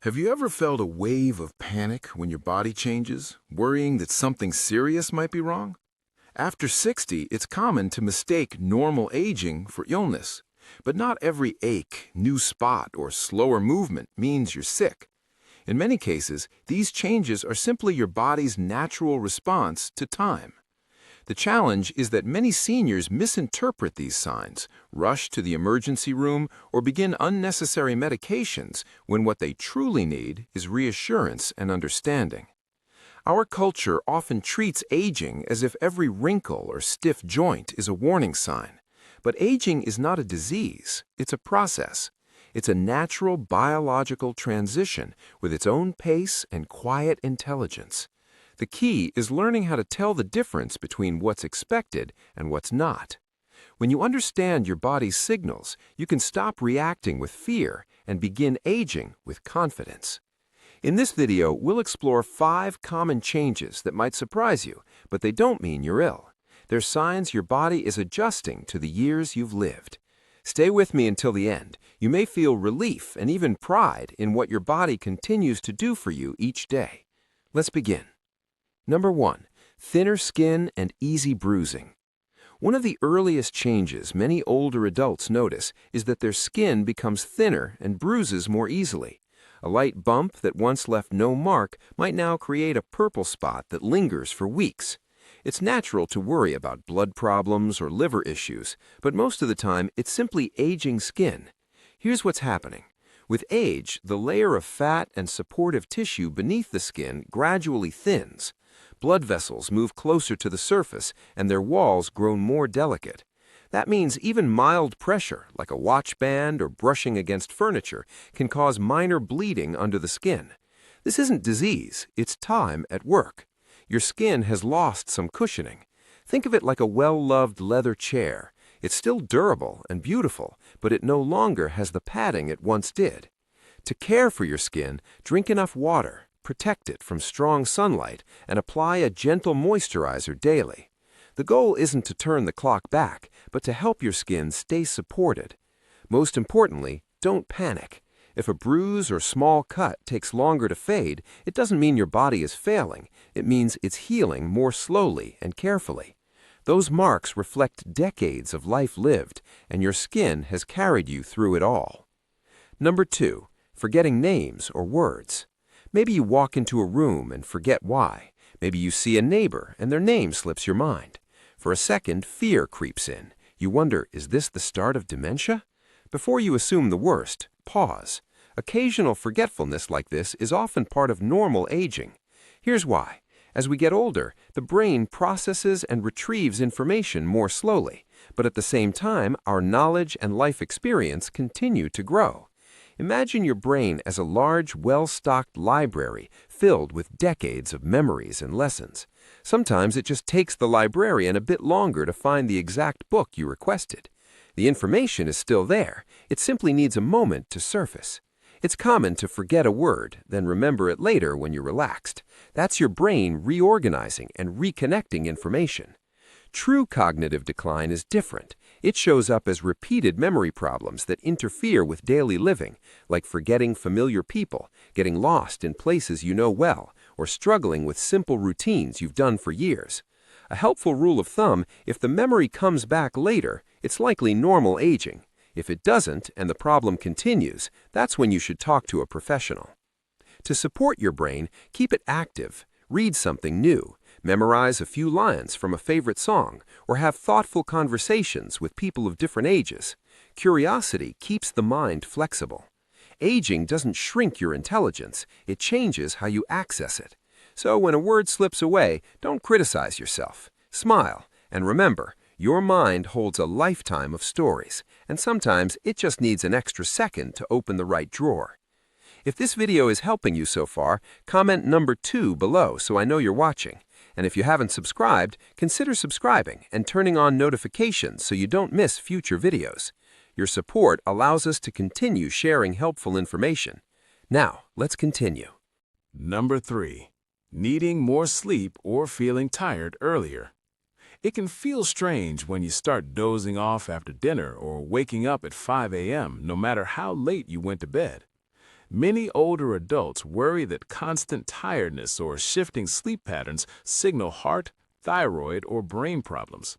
Have you ever felt a wave of panic when your body changes, worrying that something serious might be wrong? After 60, it's common to mistake normal aging for illness. But not every ache, new spot, or slower movement means you're sick. In many cases, these changes are simply your body's natural response to time. The challenge is that many seniors misinterpret these signs, rush to the emergency room, or begin unnecessary medications when what they truly need is reassurance and understanding. Our culture often treats aging as if every wrinkle or stiff joint is a warning sign. But aging is not a disease, it's a process. It's a natural biological transition with its own pace and quiet intelligence. The key is learning how to tell the difference between what's expected and what's not. When you understand your body's signals, you can stop reacting with fear and begin aging with confidence. In this video, we'll explore 5 common changes that might surprise you, but they don't mean you're ill. They're signs your body is adjusting to the years you've lived. Stay with me until the end. You may feel relief and even pride in what your body continues to do for you each day. Let's begin. Number 1. Thinner skin and easy bruising. One of the earliest changes many older adults notice is that their skin becomes thinner and bruises more easily. A light bump that once left no mark might now create a purple spot that lingers for weeks. It's natural to worry about blood problems or liver issues, but most of the time it's simply aging skin. Here's what's happening. With age, the layer of fat and supportive tissue beneath the skin gradually thins. Blood vessels move closer to the surface and their walls grow more delicate. That means even mild pressure, like a watch band or brushing against furniture, can cause minor bleeding under the skin. This isn't disease, it's time at work. Your skin has lost some cushioning. Think of it like a well-loved leather chair. It's still durable and beautiful, but it no longer has the padding it once did. To care for your skin, drink enough water, protect it from strong sunlight, and apply a gentle moisturizer daily. The goal isn't to turn the clock back, but to help your skin stay supported. Most importantly, don't panic. If a bruise or small cut takes longer to fade, it doesn't mean your body is failing. It means it's healing more slowly and carefully. Those marks reflect decades of life lived, and your skin has carried you through it all. Number 2. Forgetting names or words. Maybe you walk into a room and forget why. Maybe you see a neighbor and their name slips your mind. For a second, fear creeps in. You wonder, is this the start of dementia? Before you assume the worst, pause. Occasional forgetfulness like this is often part of normal aging. Here's why. As we get older, the brain processes and retrieves information more slowly, but at the same time, our knowledge and life experience continue to grow. Imagine your brain as a large, well-stocked library filled with decades of memories and lessons. Sometimes it just takes the librarian a bit longer to find the exact book you requested. The information is still there. It simply needs a moment to surface. It's common to forget a word, then remember it later when you're relaxed. That's your brain reorganizing and reconnecting information. True cognitive decline is different. It shows up as repeated memory problems that interfere with daily living, like forgetting familiar people, getting lost in places you know well, or struggling with simple routines you've done for years. A helpful rule of thumb, if the memory comes back later, it's likely normal aging. If it doesn't and the problem continues, that's when you should talk to a professional. To support your brain, keep it active. Read something new. Memorize a few lines from a favorite song, or have thoughtful conversations with people of different ages. Curiosity keeps the mind flexible. Aging doesn't shrink your intelligence, it changes how you access it. So when a word slips away, don't criticize yourself. Smile, and remember, your mind holds a lifetime of stories, and sometimes it just needs an extra second to open the right drawer. If this video is helping you so far, comment number 2 below so I know you're watching. And if you haven't subscribed, consider subscribing and turning on notifications so you don't miss future videos. Your support allows us to continue sharing helpful information. Now, let's continue. Number 3. Needing more sleep or feeling tired earlier. It can feel strange when you start dozing off after dinner or waking up at 5 a.m. no matter how late you went to bed. Many older adults worry that constant tiredness or shifting sleep patterns signal heart, thyroid, or brain problems.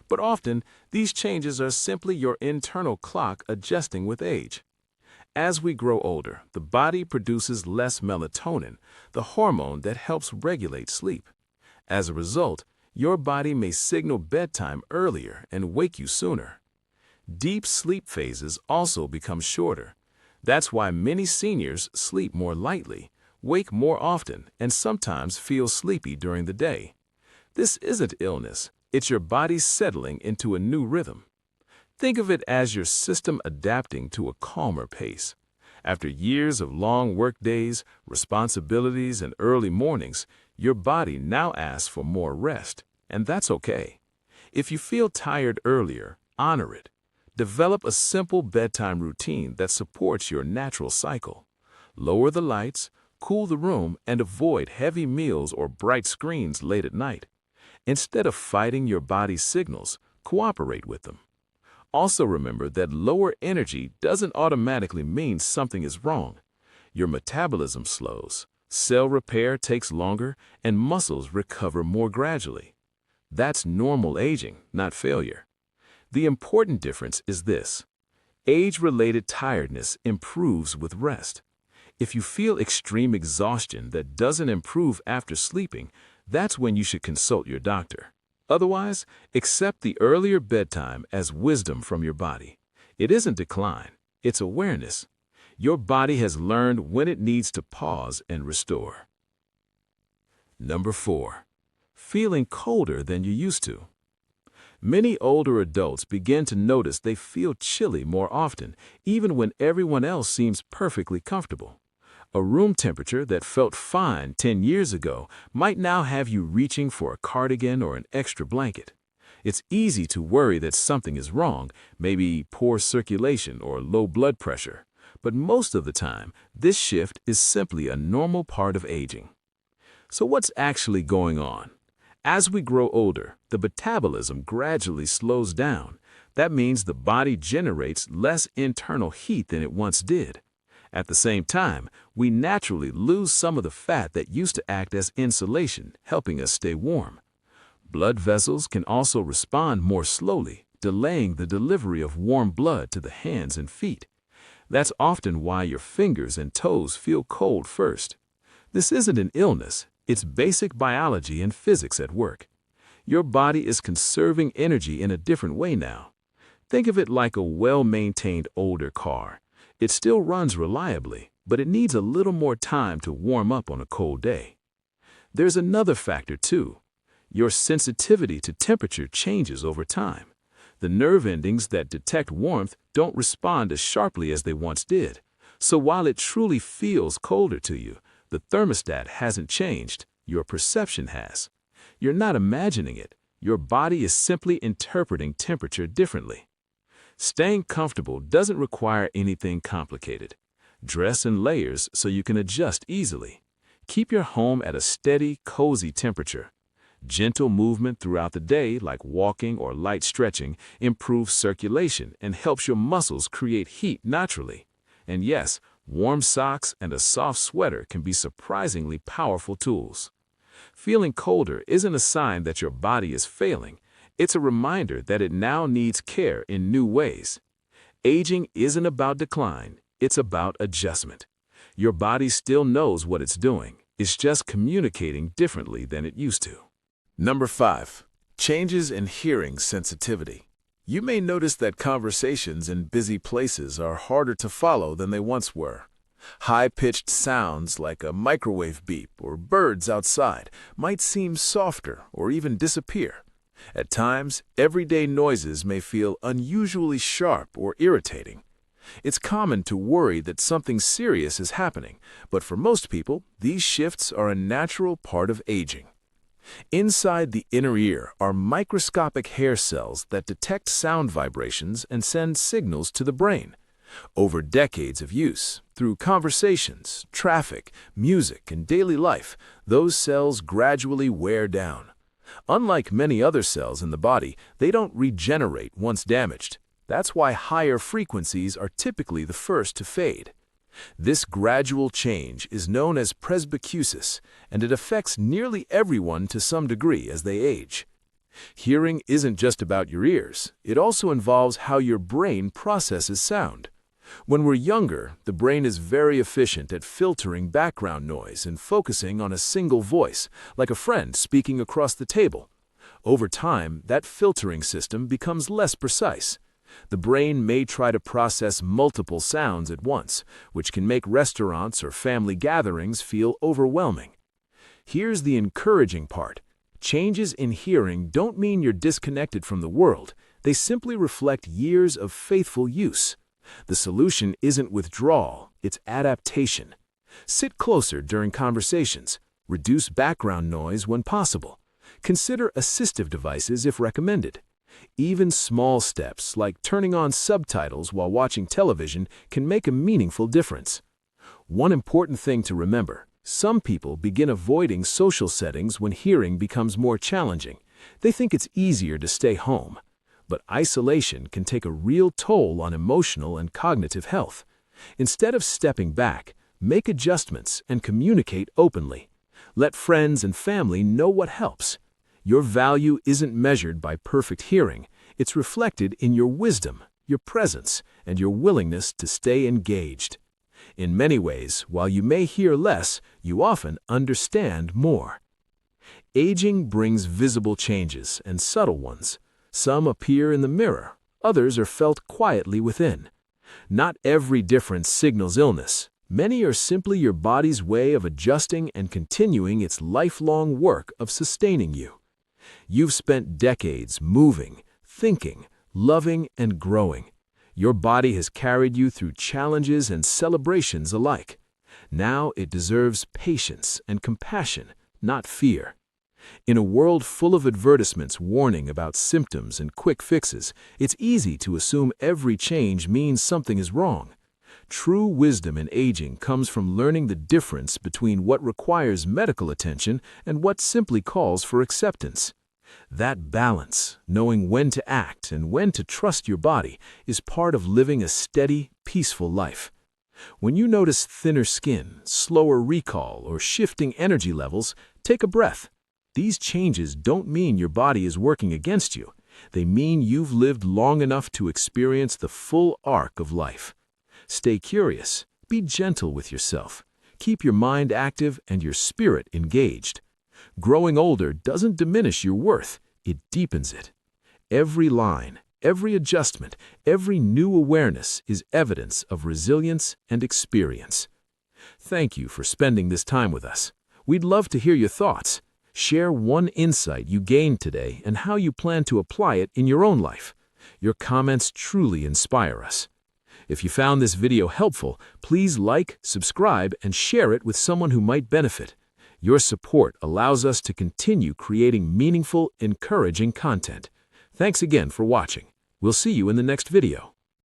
But often, these changes are simply your internal clock adjusting with age. As we grow older, the body produces less melatonin, the hormone that helps regulate sleep. As a result, your body may signal bedtime earlier and wake you sooner. Deep sleep phases also become shorter. That's why many seniors sleep more lightly, wake more often, and sometimes feel sleepy during the day. This isn't illness, it's your body settling into a new rhythm. Think of it as your system adapting to a calmer pace. After years of long workdays, responsibilities, and early mornings, your body now asks for more rest, and that's okay. If you feel tired earlier, honor it. Develop a simple bedtime routine that supports your natural cycle. Lower the lights, cool the room, and avoid heavy meals or bright screens late at night. Instead of fighting your body's signals, cooperate with them. Also remember that lower energy doesn't automatically mean something is wrong. Your metabolism slows, cell repair takes longer, and muscles recover more gradually. That's normal aging, not failure. The important difference is this: age-related tiredness improves with rest. If you feel extreme exhaustion that doesn't improve after sleeping, that's when you should consult your doctor. Otherwise, accept the earlier bedtime as wisdom from your body. It isn't decline, it's awareness. Your body has learned when it needs to pause and restore. Number 4. Feeling colder than you used to. Many older adults begin to notice they feel chilly more often, even when everyone else seems perfectly comfortable. A room temperature that felt fine 10 years ago might now have you reaching for a cardigan or an extra blanket. It's easy to worry that something is wrong, maybe poor circulation or low blood pressure. But most of the time, this shift is simply a normal part of aging. So what's actually going on? As we grow older, the metabolism gradually slows down. That means the body generates less internal heat than it once did. At the same time, we naturally lose some of the fat that used to act as insulation, helping us stay warm. Blood vessels can also respond more slowly, delaying the delivery of warm blood to the hands and feet. That's often why your fingers and toes feel cold first. This isn't an illness, it's basic biology and physics at work. Your body is conserving energy in a different way now. Think of it like a well-maintained older car. It still runs reliably, but it needs a little more time to warm up on a cold day. There's another factor too. Your sensitivity to temperature changes over time. The nerve endings that detect warmth don't respond as sharply as they once did. So while it truly feels colder to you, the thermostat hasn't changed, your perception has. You're not imagining it. Your body is simply interpreting temperature differently. Staying comfortable doesn't require anything complicated. Dress in layers so you can adjust easily. Keep your home at a steady, cozy temperature. Gentle movement throughout the day, like walking or light stretching, improves circulation and helps your muscles create heat naturally. And yes, warm socks and a soft sweater can be surprisingly powerful tools. Feeling colder isn't a sign that your body is failing. It's a reminder that it now needs care in new ways. Aging isn't about decline, it's about adjustment. Your body still knows what it's doing. It's just communicating differently than it used to. Number 5. Changes in hearing sensitivity. You may notice that conversations in busy places are harder to follow than they once were. High-pitched sounds like a microwave beep or birds outside might seem softer or even disappear. At times, everyday noises may feel unusually sharp or irritating. It's common to worry that something serious is happening, but for most people, these shifts are a natural part of aging. Inside the inner ear are microscopic hair cells that detect sound vibrations and send signals to the brain. Over decades of use, through conversations, traffic, music, and daily life, those cells gradually wear down. Unlike many other cells in the body, they don't regenerate once damaged. That's why higher frequencies are typically the first to fade. This gradual change is known as presbycusis, and it affects nearly everyone to some degree as they age. Hearing isn't just about your ears, it also involves how your brain processes sound. When we're younger, the brain is very efficient at filtering background noise and focusing on a single voice, like a friend speaking across the table. Over time, that filtering system becomes less precise. The brain may try to process multiple sounds at once, which can make restaurants or family gatherings feel overwhelming. Here's the encouraging part. Changes in hearing don't mean you're disconnected from the world. They simply reflect years of faithful use. The solution isn't withdrawal, it's adaptation. Sit closer during conversations. Reduce background noise when possible. Consider assistive devices if recommended. Even small steps, like turning on subtitles while watching television, can make a meaningful difference. One important thing to remember: some people begin avoiding social settings when hearing becomes more challenging. They think it's easier to stay home. But isolation can take a real toll on emotional and cognitive health. Instead of stepping back, make adjustments and communicate openly. Let friends and family know what helps. Your value isn't measured by perfect hearing. It's reflected in your wisdom, your presence, and your willingness to stay engaged. In many ways, while you may hear less, you often understand more. Aging brings visible changes and subtle ones. Some appear in the mirror, others are felt quietly within. Not every difference signals illness. Many are simply your body's way of adjusting and continuing its lifelong work of sustaining you. You've spent decades moving, thinking, loving, and growing. Your body has carried you through challenges and celebrations alike. Now it deserves patience and compassion, not fear. In a world full of advertisements warning about symptoms and quick fixes, it's easy to assume every change means something is wrong. True wisdom in aging comes from learning the difference between what requires medical attention and what simply calls for acceptance. That balance, knowing when to act and when to trust your body, is part of living a steady, peaceful life. When you notice thinner skin, slower recall, or shifting energy levels, take a breath. These changes don't mean your body is working against you. They mean you've lived long enough to experience the full arc of life. Stay curious, be gentle with yourself, keep your mind active and your spirit engaged. Growing older doesn't diminish your worth, it deepens it. Every line, every adjustment, every new awareness is evidence of resilience and experience. Thank you for spending this time with us. We'd love to hear your thoughts. Share one insight you gained today and how you plan to apply it in your own life. Your comments truly inspire us. If you found this video helpful, please like, subscribe, and share it with someone who might benefit. Your support allows us to continue creating meaningful, encouraging content. Thanks again for watching. We'll see you in the next video.